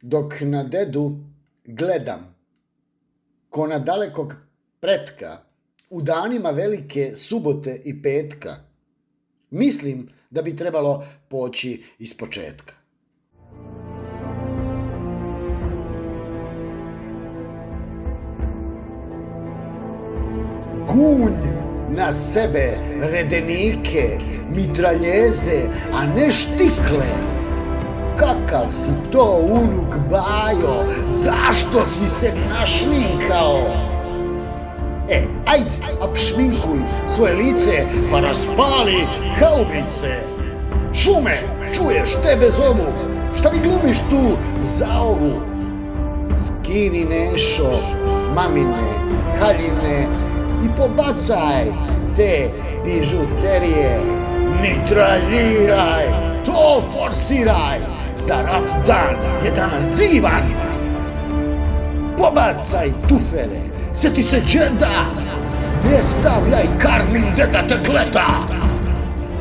Dok na dedu gledam, ko na dalekog pretka, u danima velike subote i petka, mislim da bi trebalo poći iz početka. Gunj na sebe redenike, mitraljeze, a ne štikle. Kakav si to unuk Bajo, zašto si se našminkao? Ajde, apšminkuj svoje lice pa raspali haubice. Šume, čuješ, tebe zovu, šta mi glumiš tu za ovu? Skini Nešo mamine haljine i pobacaj te bižuterije. Mitraljiraj, to forsiraj, za rat dan je danas divan. Pobacaj tufere, sjeti se džeda, ne stavljaj karmin deda te gleda.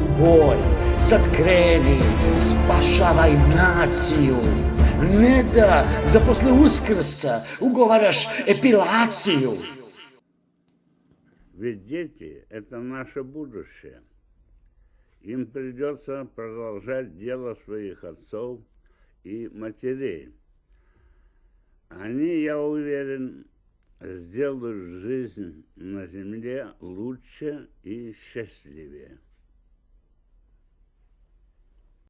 U boj, sad kreni, spašavaj naciju, ne da za posle Uskrsa ugovaraš epilaciju. Ведь дети – это наше будущее. Им придется продолжать дело своих отцов и матерей. Они, я уверен, сделают жизнь на земле лучше и счастливее.